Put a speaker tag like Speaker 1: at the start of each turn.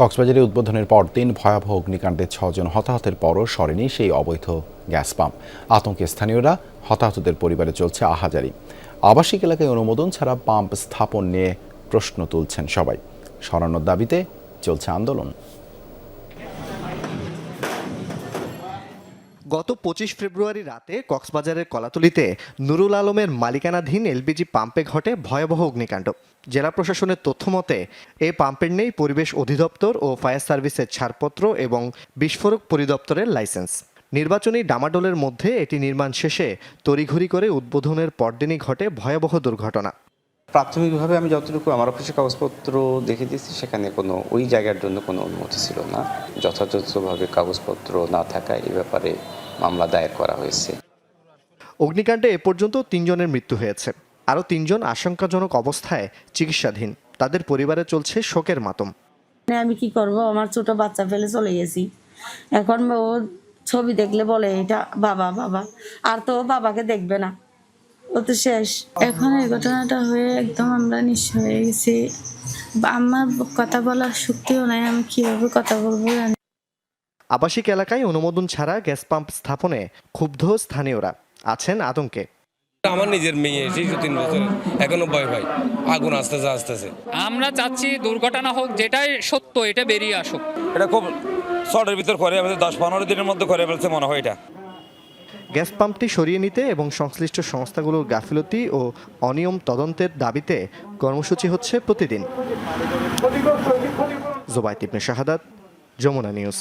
Speaker 1: কক্সবাজারে উদ্বোধনের পরদিন ভয়াবহ অগ্নিকাণ্ডে 6 জন হতাহতের পরও সরেনি সেই অবৈধ গ্যাস পাম্প। আতঙ্কে স্থানীয়রা, হতাহতদের পরিবারে চলছে আহাজারি। আবাসিক এলাকায় অনুমোদন ছাড়া পাম্প স্থাপন নিয়ে প্রশ্ন তুলছেন সবাই। সরানোর দাবিতে চলছে আন্দোলন।
Speaker 2: গত 25 ফেব্রুয়ারি রাতে কক্সবাজারের কলাতলিতে নুরুল আলমের মালিকানাধীন এলপিজি পাম্পে ঘটে ভয়াবহ অগ্নিকাণ্ড। জেলা প্রশাসনের তথ্য মতে এই পাম্পের নেই পরিবেশ অধিদপ্তর ও ফায়ার সার্ভিসের ছাড়পত্র এবং বিস্ফোরক পরিদপ্তরের লাইসেন্স। নির্বাচনী ডামাডোলের মধ্যে এটি নির্মাণ শেষে তড়িঘড়ি করে উদ্বোধনের পরদিনই ঘটে ভয়াবহ দুর্ঘটনা।
Speaker 3: প্রাথমিকভাবে আমি যতটুকু আমার অফিসের কাগজপত্র দেখে দিয়েছি, সেখানে কোনো ওই জায়গার জন্য কোনো অনুমতি ছিল না। যথাযথভাবে কাগজপত্র না থাকায় এ ব্যাপারে মামলা দায়ের করা হয়েছে।
Speaker 2: অগ্নিকাণ্ডে এ পর্যন্ত 3 জনের মৃত্যু হয়েছে, আরও 3 জন আশঙ্কাজনক অবস্থায় চিকিৎসাধীন। তাদের পরিবারে চলছে শোকের মাতম।
Speaker 4: আমি কি করব, আমার ছোট বাচ্চা ফেলে চলে গেছি। এখন ও ছবি দেখলে বলে এটা বাবা বাবা, আর তো বাবাকে দেখবে না, ও তো শেষ।
Speaker 5: এখন এই ঘটনাটা হয়ে একদম আমরা নিঃস্ব হয়ে গেছি। আমার কথা বলার শক্তিও নাই, আমি কিভাবে কথা বলবো জানি।
Speaker 2: আবাসিক এলাকায় অনুমোদন ছাড়া গ্যাস পাম্প স্থাপনে ক্ষুব্ধ স্থানীয়রা আছেন আতঙ্কে।
Speaker 6: আমার নিজের মেয়ে, সেই 3 বছর, এখনো ভয় ভাই আগুন আসতেছে।
Speaker 7: আমরা চাচ্ছি দুর্ঘটনা হোক, যেটাই সত্য এটা বেরিয়ে আসুক।
Speaker 6: এটা খুব শর্টের ভিতর করে, আমাদের 10-15 দিনের মধ্যে করে ফেলছে মনে হয়। এটা
Speaker 2: গ্যাস পাম্পটি সরিয়ে নিতে এবং সংশ্লিষ্ট সংস্থাগুলোর গাফিলতি ও অনিয়ম তদন্তের দাবিতে কর্মসূচি হচ্ছে প্রতিদিন। জোবায়েত ইবনে শাহাদাত, যমুনা নিউজ।